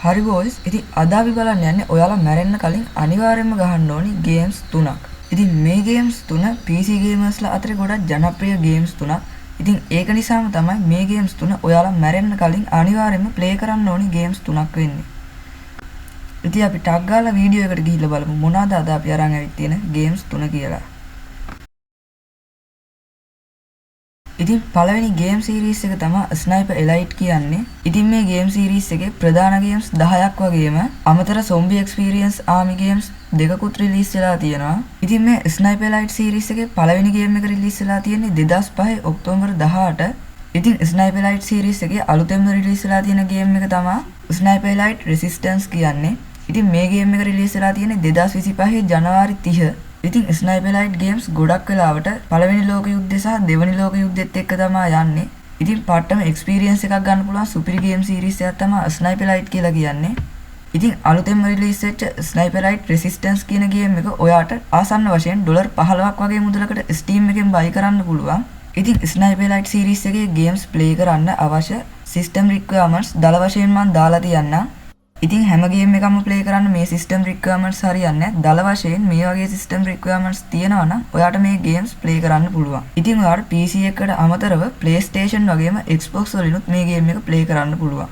හරි බොයිස්, ඉතින් අද අපි බලන්න යන්නේ ඔයාලා මැරෙන්න කලින් අනිවාර්යයෙන්ම ගහන්න ඕනි ගේම්ස් 3ක්. ඉතින් මේ ගේම්ස් 3 PC ගේමර්ස්ලා අතරේ ගොඩක් ජනප්‍රිය ගේම්ස් 3ක්. ඉතින් ඒක නිසාම තමයි මේ ගේම්ස් 3 ඔයාලා මැරෙන්න කලින් අනිවාර්යයෙන්ම ප්ලේ කරන්න ඕනි ගේම්ස් 3ක් වෙන්නේ. ඉතින් අපි ටග් ගාලා වීඩියෝ එකට ගිහිල්ලා බලමු මොනවාද අද අපි අරන් ඇවිත් තියෙන ගේම්ස් 3 කියලා. ඉතින් පළවෙනි ගේම් සීරීස් එක තමයි ස්නයිපර් එලයිට් කියන්නේ. ඉතින් මේ ගේම් සීරීස් එකේ ප්‍රධාන ගේම්ස් 10ක් වගේම අමතර සොම්බි එක්ස්පීරියන්ස් ආමි ගේම්ස් දෙකකුත් රිලීස් වෙලා තියෙනවා. ඉතින් මේ ස්නයිපර් එලයිට් සීරීස් එකේ පළවෙනි ගේම් එක රිලීස් වෙලා තියෙන්නේ 2005 ඔක්තෝබර් 18. ඉතින් ස්නයිපර් එලයිට් සීරීස් එකේ අලුතෙන්ම රිලීස් වෙලා තියෙන ගේම් එක තමයි ස්නයිපර් එලයිට් රෙසිස්ටන්ස් කියන්නේ. ඉතින් මේ ගේම් එක රිලීස් වෙලා තියෙන්නේ 2025 ජනවාරි 30. ඉතින් ස්නයිපර් එලයිට් ගේම්ස් ගොඩක් වෙලාවට පළවෙනි ලෝක යුද්ධය සහ දෙවෙනි ලෝක යුද්ධෙත් එක්ක තමයි යන්නේ. ඉතින් පට්ටම එක්ස්පීරියන්ස් එකක් ගන්න පුළුවන් සුපිරි ගේම් සීරීස් එකක් තමයි ස්නයිපර් එලයිට් කියලා කියන්නේ. ඉතින් අලුතෙන්ම රිලීස් වෙච්ච ස්නයිපර් එලයිට් රෙසිස්ටන්ස් කියන ගේම් එක ඔයාට ආසන්න වශයෙන් $15ක් වගේ මුදලකට Steam එකෙන් buy කරන්න පුළුවන්. ඉතින් ස්නයිපර් එලයිට් සීරීස් එකේ ගේම්ස් ප්ලේ කරන්න අවශ්‍ය සිස්ටම් රික්වයර්මන්ට්ස් දල වශයෙන් මම දාලා තියන්නම්. ඉතින් හැම ගේම් එකක්ම ප්ලේ කරන්න මේ සිස්ටම් රික්වයර්මන්ට්ස් හරියන්නේ නැහැ. දල වශයෙන් මේ වගේ සිස්ටම් රික්වයර්මන්ට්ස් තියෙනවා නම් ඔයාට මේ ගේම්ස් ප්ලේ කරන්න පුළුවන්. ඉතින් ඔයාට PC එකකට අමතරව PlayStation වගේම Xbox වලිනුත් මේ ගේම් එක ප්ලේ කරන්න පුළුවන්.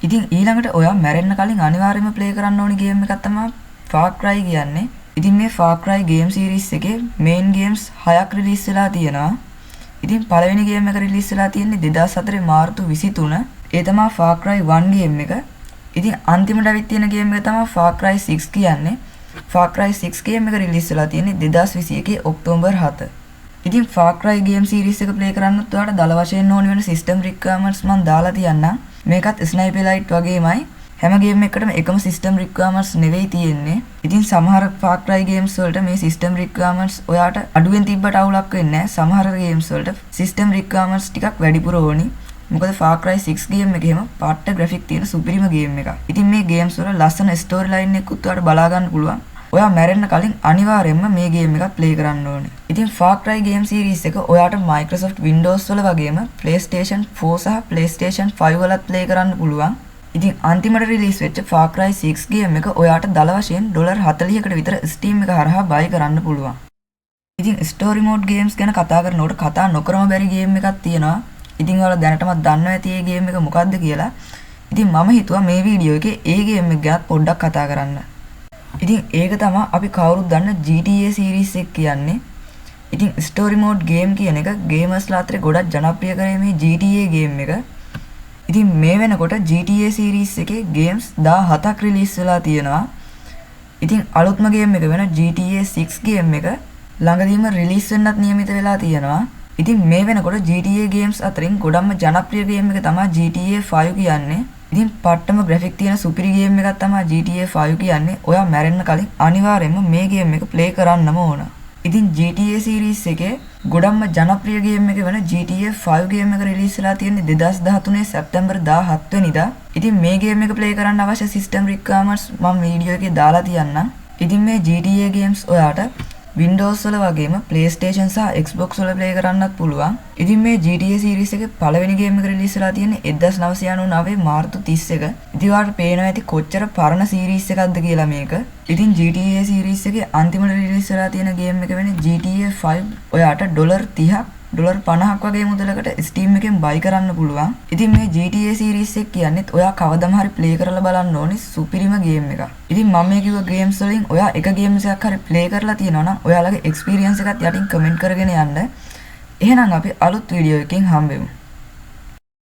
ඉතින් ඊළඟට ඔයා මැරෙන්න කලින් අනිවාර්යයෙන්ම ප්ලේ කරන්න ඕනි ගේම් එකක් තමයි Far Cry කියන්නේ. ඉතින් මේ Far Cry ගේම් සීරීස් එකේ මේන් ගේම්ස් 6ක් රිලීස් වෙලා තියෙනවා. ඉතින් පළවෙනි ගේම් එක රිලීස් වෙලා තියෙන්නේ 2004 මාර්තු 23. ඒ තමයි Far Cry 1 ගේම් එක. ඉතින් අන්තිමට අවිත් තියෙන ගේම් එක තමයි Far Cry 6 කියන්නේ. Far Cry 6 ගේම් එක රිලීස් වෙලා තියෙන්නේ 2021 ඔක්තෝබර් 7. ඉතින් Far Cry ගේම් සීරීස් එක ප්ලේ කරන්නත් ඔයාලට දල වශයෙන් ඕන වෙන සිස්ටම් රික්වයර්මන්ට්ස් මම දාලා තියන්නම්. මේකත් ස්නයිපර් එලයිට් වගේමයි. හැම ගේම් එකකටම එකම සිස්ටම් රික්වයර්මන්ට්ස් නෙවෙයි තියෙන්නේ. ඉතින් සමහර Far Cry ගේම්ස් වලට මේ සිස්ටම් රික්වයර්මන්ට්ස් ඔයාට අඩුවෙන් තිබ්බට අවුලක් වෙන්නේ නැහැ. සමහර ගේම්ස් වලට සිස්ටම් රික්වයර්මන්ට්ස් ටිකක් වැඩිපුර ඕනි. මොකද Far Cry 6 ගේම් එකේම පාට්ට ග්‍රැෆික් තියෙන සුපිරිම ගේම් එකක්. ඉතින් මේ ගේම්ස් වල ලස්සන ස්ටෝරි ලයින් එකකුත් ඔයාලට බලා ගන්න පුළුවන්. ඔයා මැරෙන්න කලින් අනිවාර්යයෙන්ම මේ ගේම් එකක් ප්ලේ කරන්න ඕනේ. ඉතින් Far Cry ගේම් සීරීස් එක ඔයාට Microsoft Windows වල වගේම PlayStation 4 සහ PlayStation 5 වලත් ප්ලේ කරන්න පුළුවන්. ඉතින් අන්තිමට රිලීස් වෙච්ච Far Cry 6 ගේම් එක ඔයාට දල වශයෙන් $40කට විතර Steam එක හරහා buy කරන්න පුළුවන්. ඉතින් ස්ටෝරි මෝඩ් ගේම්ස් ගැන කතා කරනකොට කතා නොකරම බැරි ගේම් එකක් තියෙනවා. ඉතින් ඔයාලා දැනටමත් දන්නවා ඇති මේ ගේම් එක මොකක්ද කියලා. ඉතින් මම හිතුවා මේ වීඩියෝ එකේ ඒ ගේම් එක ගැන පොඩ්ඩක් කතා කරන්න. ඉතින් ඒක තමයි අපි කවුරුත් දන්න GTA සීරීස් එක කියන්නේ. ඉතින් ස්ටෝරි මෝඩ් ගේම් කියන එක ගේමර්ස්ලා අතරේ ගොඩක් ජනප්‍රිය කරේ මේ GTA ගේම් එක. ඉතින් මේ වෙනකොට GTA සීරීස් එකේ ගේම්ස් 17ක් රිලීස් වෙලා තියෙනවා. ඉතින් අලුත්ම ගේම් එක වෙන GTA 6 ගේම් එක ළඟදීම රිලීස් වෙන්නත් නියමිත වෙලා තියෙනවා. ඉතින් මේ වෙනකොට GTA ගේම්ස් අතරින් ගොඩක්ම ජනප්‍රිය ගේම් එක තමයි GTA 5 කියන්නේ. ඉතින් පට්ටම ග්‍රැෆික් තියෙන සුපිරි ගේම් එකක් තමයි GTA 5 කියන්නේ. ඔයා මැරෙන්න කලින් අනිවාර්යයෙන්ම මේ ගේම් එක ප්ලේ කරන්නම ඕන. ඉතින් GTA සීරීස් එකේ ගොඩක්ම ජනප්‍රිය ගේම් එක වෙන GTA 5 ගේම් එක රිලීස් වෙලා තියෙන්නේ 2013 සැප්තැම්බර් 17 වෙනිදා. ඉතින් මේ ගේම් එක ප්ලේ කරන්න අවශ්‍ය සිස්ටම් රික්වයර්මන්ට්ස් මම වීඩියෝ එකේ දාලා තියන්නම්. ඉතින් මේ GTA ගේම්ස් ඔයාට Windows වල වගේම PlayStation සහ Xbox වල ප්ලේ කරන්නත් පුළුවන්. ඉතින් මේ GTA සීරීස් එකේ පළවෙනි ගේම් එක රිලීස් වෙලා තියෙන්නේ 1999 මාර්තු 31. ඉතින් ඔයාලට පේනවා ඇති කොච්චර පරණ සීරීස් එකක්ද කියලා මේක. ඉතින් GTA සීරීස් එකේ අන්තිමට රිලීස් වෙලා තියෙන ගේම් එක වෙන්නේ GTA 5. ඔයාට $30ක් $50ක් වගේ මුදලකට Steam එකෙන් buy කරන්න පුළුවන්. ඉතින් මේ GTA සීරීස් එක කියන්නේත් ඔයා කවදම හරි ප්ලේ කරලා බලන්න ඕනි සුපිරිම ගේම් එකක්. ඉතින් මම මේ කිව්ව ගේම්ස් වලින් ඔයා එක ගේම්ස් එකක් හරි ප්ලේ කරලා තියෙනවා නම් ඔයාලගේ එක්ස්පීරියන්ස් එකත් යටින් කමෙන්ට් කරගෙන යන්න. එහෙනම් අපි අලුත් වීඩියෝ එකකින් හම්බෙමු.